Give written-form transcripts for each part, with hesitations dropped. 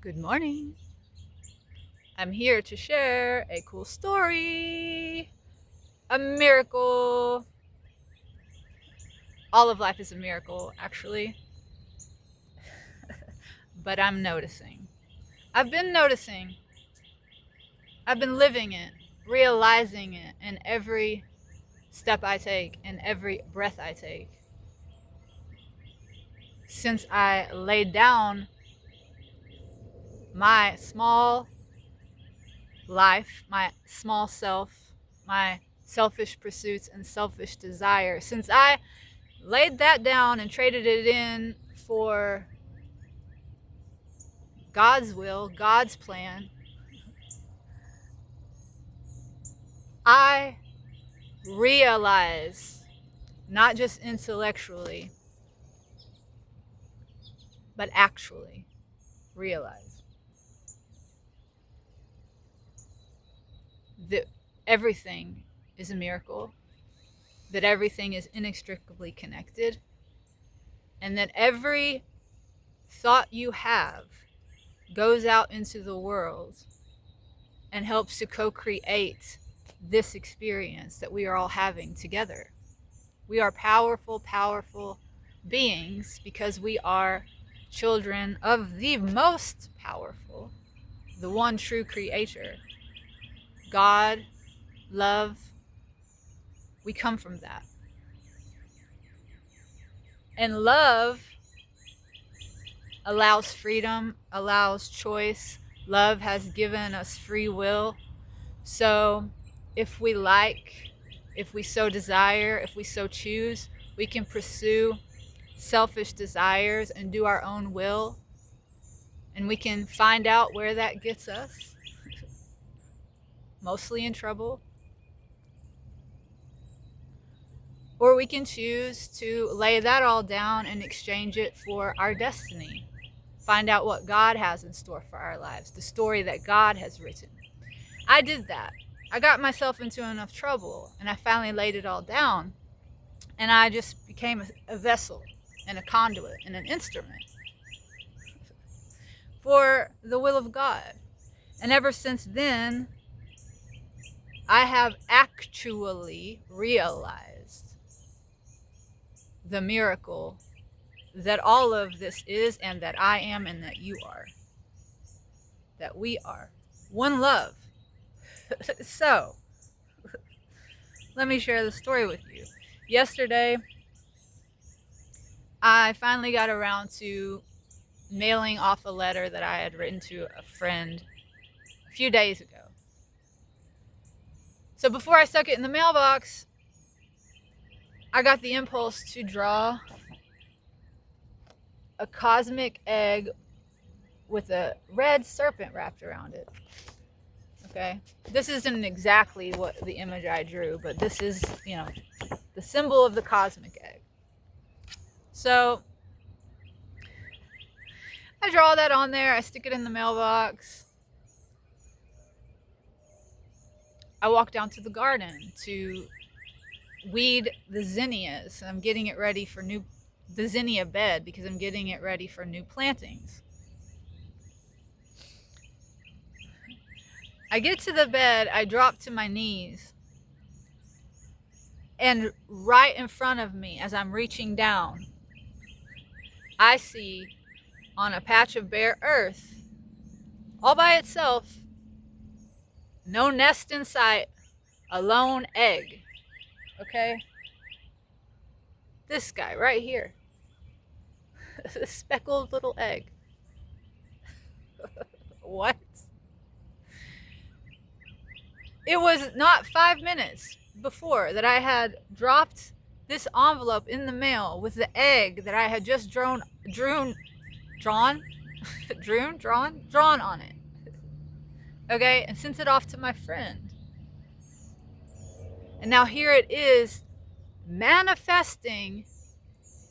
Good morning. I'm here to share a cool story, a miracle. All of life is a miracle, actually, but I'm noticing. I've been noticing. I've been living it, realizing it in every step I take, in every breath I take. Since I laid down my small life, my small self, my selfish pursuits and selfish desires, since I laid that down and traded it in for God's will, God's plan, I realize, not just intellectually, but actually realize that everything is a miracle, that everything is inextricably connected, and that every thought you have goes out into the world and helps to co-create this experience that we are all having together. We are powerful, powerful beings because we are children of the most powerful, the one true creator. God, love, we come from that. And love allows freedom, allows choice. Love has given us free will. So if we like, if we so desire, if we so choose, we can pursue selfish desires and do our own will. And we can find out where that gets us. Mostly in trouble. Or we can choose to lay that all down and exchange it for our destiny. Find out what God has in store for our lives, the story that God has written. I did that. I got myself into enough trouble and I finally laid it all down. And I just became a vessel and a conduit and an instrument for the will of God. And ever since then, I have actually realized the miracle that all of this is, and that I am, and that you are. That we are one love. So, let me share the story with you. Yesterday, I finally got around to mailing off a letter that I had written to a friend a few days ago. So before I stuck it in the mailbox, I got the impulse to draw a cosmic egg with a red serpent wrapped around it. Okay? This isn't exactly what the image I drew, but this is, the symbol of the cosmic egg. So I draw that on there, I stick it in the mailbox. I walk down to the garden to weed the zinnias. I'm getting it ready for the zinnia bed because I'm getting it ready for new plantings. I get to the bed, I drop to my knees, and right in front of me as I'm reaching down, I see on a patch of bare earth, all by itself, no nest in sight, a lone egg. Okay? This guy right here. This speckled little egg. What? It was not 5 minutes before that I had dropped this envelope in the mail with the egg that I had just drawn on it. Okay, and sent it off to my friend. And now here it is manifesting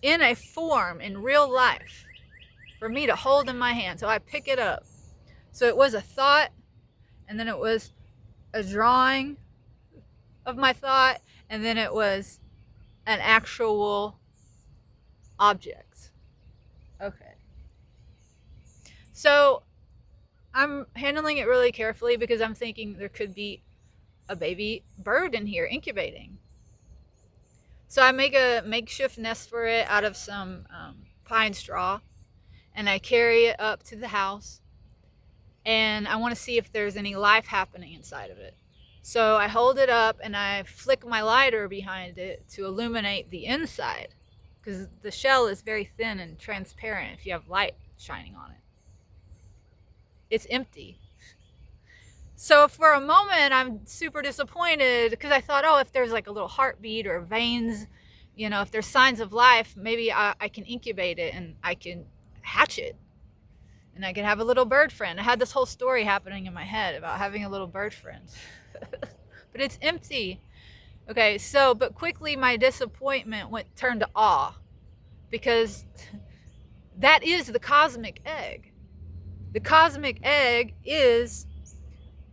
in a form in real life for me to hold in my hand. So I pick it up. So it was a thought, and then it was a drawing of my thought, and then it was an actual object. Okay. So I'm handling it really carefully because I'm thinking there could be a baby bird in here incubating. So I make a makeshift nest for it out of some pine straw, and I carry it up to the house, and I want to see if there's any life happening inside of it. So I hold it up and I flick my lighter behind it to illuminate the inside, because the shell is very thin and transparent if you have light shining on it. It's empty. So for a moment, I'm super disappointed because I thought, oh, if there's like a little heartbeat or veins, if there's signs of life, maybe I can incubate it and I can hatch it and I can have a little bird friend. I had this whole story happening in my head about having a little bird friend. But it's empty. Okay, but quickly my disappointment turned to awe, because that is the cosmic egg. The cosmic egg is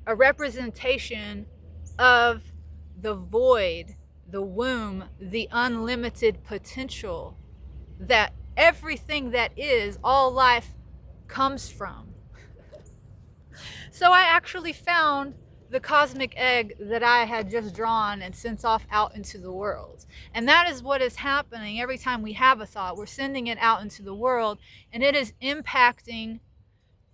a representation of the void, the womb, the unlimited potential that everything that is, all life, comes from. So I actually found the cosmic egg that I had just drawn and sent off out into the world. And that is what is happening every time we have a thought. We're sending it out into the world, and it is impacting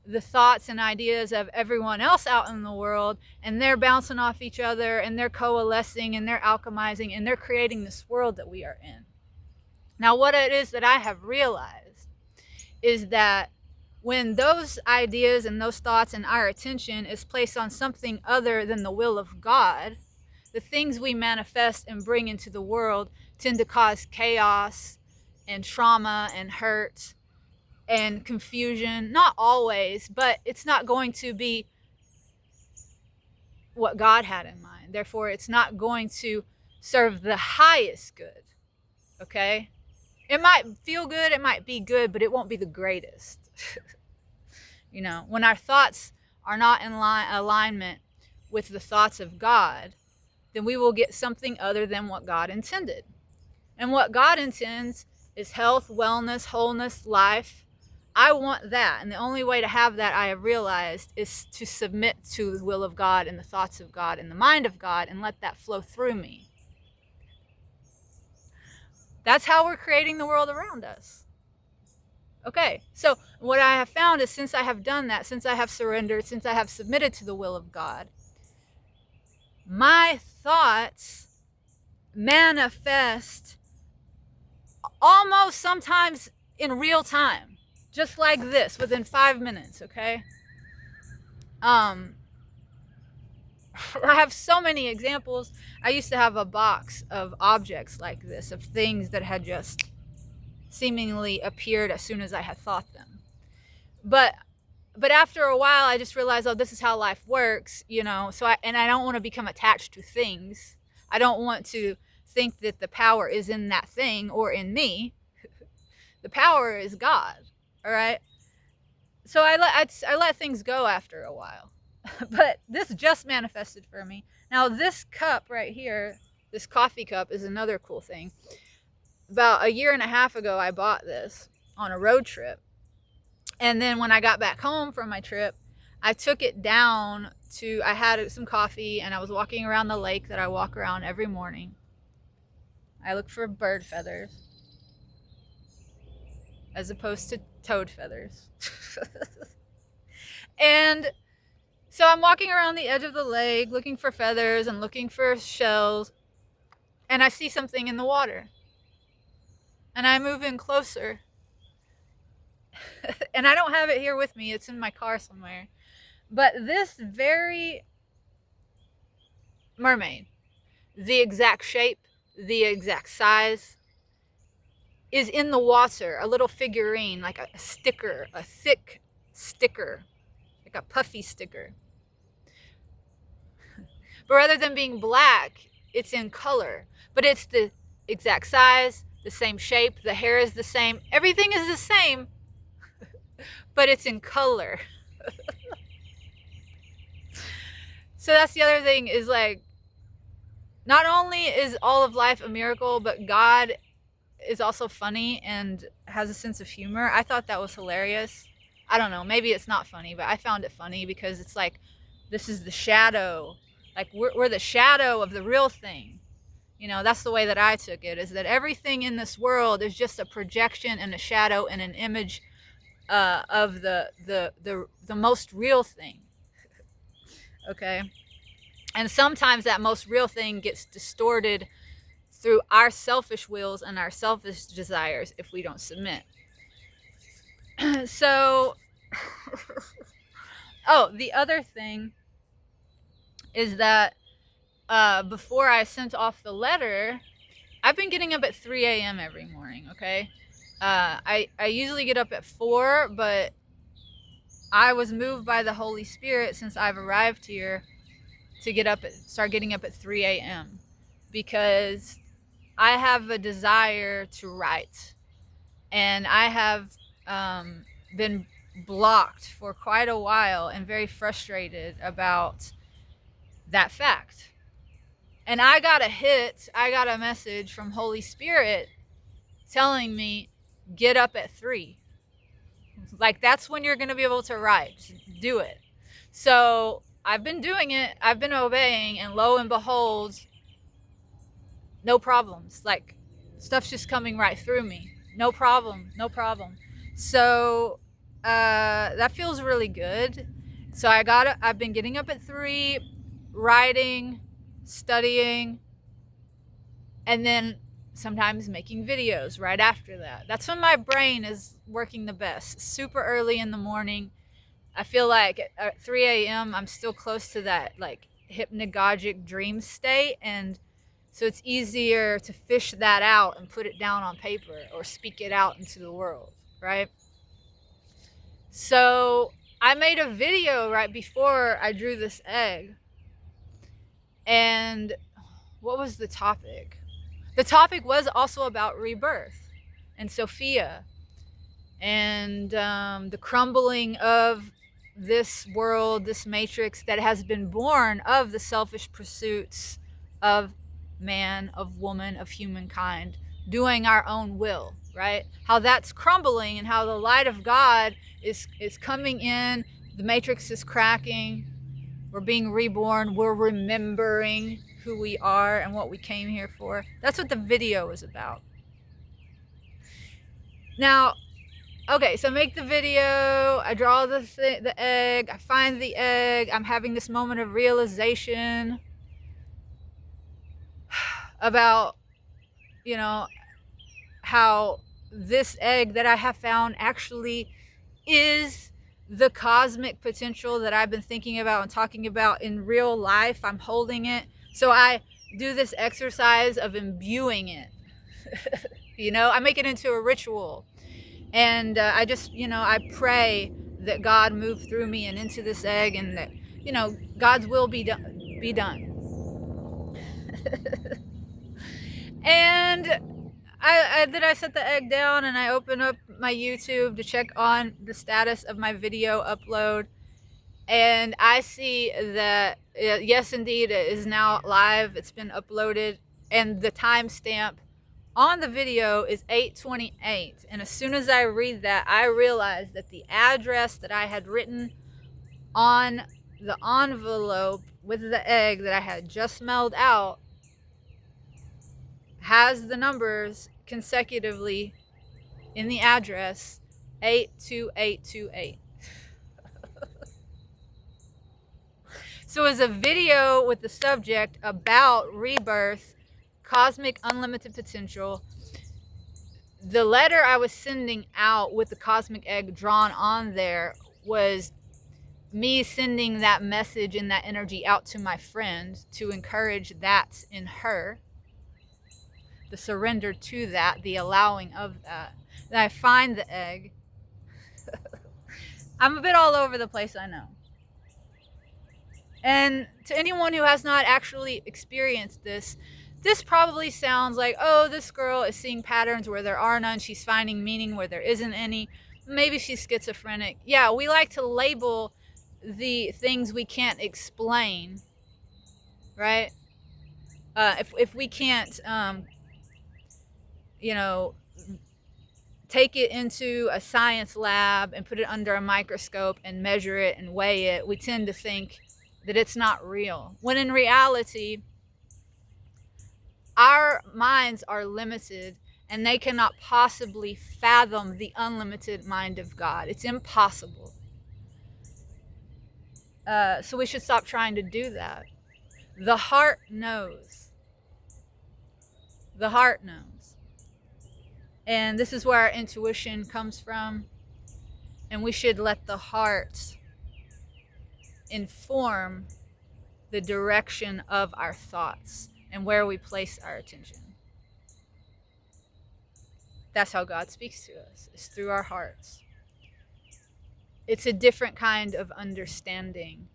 the thoughts and ideas of everyone else out in the world, and they're bouncing off each other, and they're coalescing, and they're alchemizing, and they're creating this world that we are in. Now, what it is that I have realized is that when those ideas and those thoughts and our attention is placed on something other than the will of God, the things we manifest and bring into the world tend to cause chaos and trauma and hurt and confusion. Not always, but it's not going to be what God had in mind. Therefore, it's not going to serve the highest good. Okay? It might feel good, it might be good, but it won't be the greatest. When our thoughts are not in alignment with the thoughts of God, then we will get something other than what God intended. And what God intends is health, wellness, wholeness, life. I want that. And the only way to have that, I have realized, is to submit to the will of God and the thoughts of God and the mind of God and let that flow through me. That's how we're creating the world around us. Okay, so what I have found is, since I have done that, since I have surrendered, since I have submitted to the will of God, my thoughts manifest almost sometimes in real time, just like this, within 5 minutes, okay? I have so many examples. I used to have a box of objects like this, of things that had just seemingly appeared as soon as I had thought them. But after a while, I just realized, oh, this is how life works, So I don't want to become attached to things. I don't want to think that the power is in that thing or in me. The power is God. All right. So I let things go after a while. But this just manifested for me. Now, this cup right here, this coffee cup, is another cool thing. About a year and a half ago, I bought this on a road trip. And then when I got back home from my trip, I took it down I had some coffee, and I was walking around the lake that I walk around every morning. I look for bird feathers as opposed to toad feathers. And so I'm walking around the edge of the lake looking for feathers and looking for shells, and I see something in the water. And I move in closer. And I don't have it here with me. It's in my car somewhere. But this very mermaid, the exact shape, the exact size, is in the water. A little figurine, like a sticker, a thick sticker, like a puffy sticker. But rather than being black, it's in color. But it's the exact size, the same shape, the hair is the same, everything is the same, but it's in color. So that's the other thing, is like, not only is all of life a miracle, but God is also funny and has a sense of humor. I thought that was hilarious. I don't know, maybe it's not funny, but I found it funny because it's like, this is the shadow. Like, we're the shadow of the real thing. That's the way that I took it, is that everything in this world is just a projection and a shadow and an image of the most real thing. Okay? And sometimes that most real thing gets distorted through our selfish wills and our selfish desires if we don't submit. So, the other thing is that before I sent off the letter, I've been getting up at 3 a.m. every morning, okay? I usually get up at 4, but I was moved by the Holy Spirit since I've arrived here to start getting up at 3 a.m. because I have a desire to write. And I have been blocked for quite a while and very frustrated about that fact. And I got a message from Holy Spirit telling me, get up at 3. Like, that's when you're going to be able to write. Just do it. So I've been doing it. I've been obeying, and lo and behold, no problems. Like, stuff's just coming right through me. No problem. So that feels really good. So I've been getting up at 3, writing, studying, and then sometimes making videos right after that. That's when my brain is working the best. Super early in the morning. I feel like at 3 a.m. I'm still close to that like hypnagogic dream state, and so it's easier to fish that out and put it down on paper or speak it out into the world, right? So I made a video right before I drew this egg. And what was the topic? The topic was also about rebirth and Sophia and the crumbling of this world, this matrix that has been born of the selfish pursuits of man, of woman, of humankind, doing our own will, right? How that's crumbling and how the light of God is coming in, the matrix is cracking, we're being reborn, we're remembering who we are and what we came here for. That's what the video is about. Now, okay, so make the video, I draw the egg, I find the egg, I'm having this moment of realization about, how this egg that I have found actually is the cosmic potential that I've been thinking about and talking about in real life. I'm holding it. So I do this exercise of imbuing it. I make it into a ritual. And I just, I pray that God move through me and into this egg, and that, God's will be done. And I set the egg down, and I open up my YouTube to check on the status of my video upload, and I see that yes, indeed, it is now live. It's been uploaded, and the timestamp on the video is 8:28. And as soon as I read that, I realized that the address that I had written on the envelope with the egg that I had just mailed out has the numbers consecutively in the address 82828. So as a video with the subject about rebirth, cosmic unlimited potential, the letter I was sending out with the cosmic egg drawn on there was me sending that message and that energy out to my friend to encourage that in her, the surrender to that, the allowing of that. Then I find the egg. I'm a bit all over the place, I know. And to anyone who has not actually experienced this probably sounds like, oh, this girl is seeing patterns where there are none. She's finding meaning where there isn't any. Maybe she's schizophrenic. Yeah, we like to label the things we can't explain, right? If we can't, take it into a science lab and put it under a microscope and measure it and weigh it, we tend to think that it's not real. When in reality, our minds are limited and they cannot possibly fathom the unlimited mind of God. It's impossible. So we should stop trying to do that. The heart knows. The heart knows. And this is where our intuition comes from. And we should let the heart inform the direction of our thoughts and where we place our attention. That's how God speaks to us, is through our hearts. It's a different kind of understanding.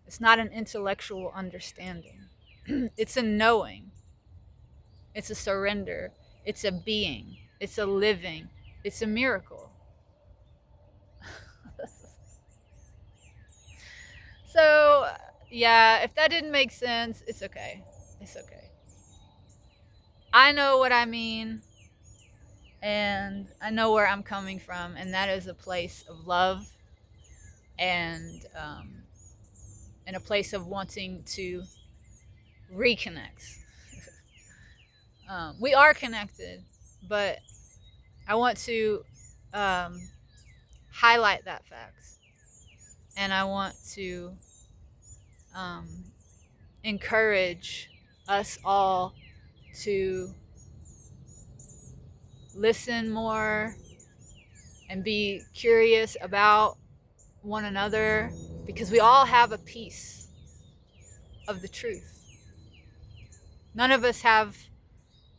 It's not an intellectual understanding. It's a knowing. It's a surrender. It's a being. It's a living. It's a miracle. So, yeah, if that didn't make sense, it's okay. It's okay. I know what I mean, and I know where I'm coming from, and that is a place of love and a place of wanting to reconnect. We are connected, but I want to highlight that fact. And I want to encourage us all to listen more and be curious about one another, because we all have a piece of the truth. None of us have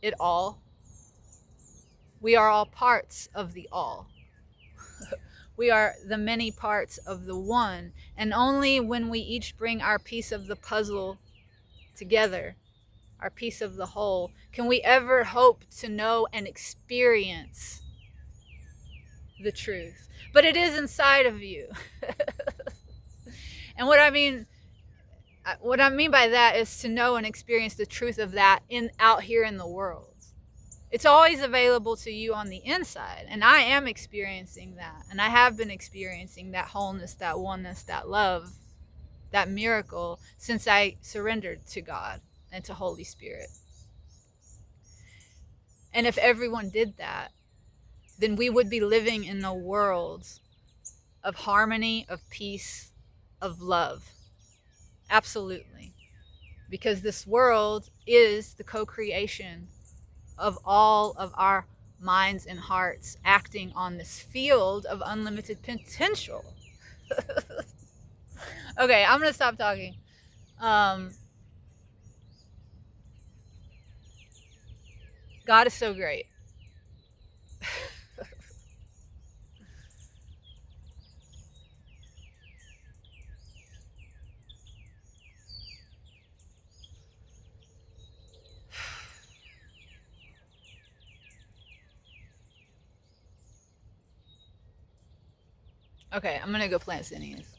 it all. We are all parts of the all. We are the many parts of the one, and only when we each bring our piece of the puzzle together, our piece of the whole, can we ever hope to know and experience the truth. But it is inside of you. And what I mean by that is to know and experience the truth of that out here in the world. It's always available to you on the inside, and I am experiencing that, and I have been experiencing that wholeness, that oneness, that love, that miracle since I surrendered to God and to Holy Spirit. And if everyone did that, then we would be living in a world of harmony, of peace, of love. Absolutely. Because this world is the co-creation of all of our minds and hearts acting on this field of unlimited potential. Okay, I'm going to stop talking. God is so great. Okay, I'm going to go plant zinnias.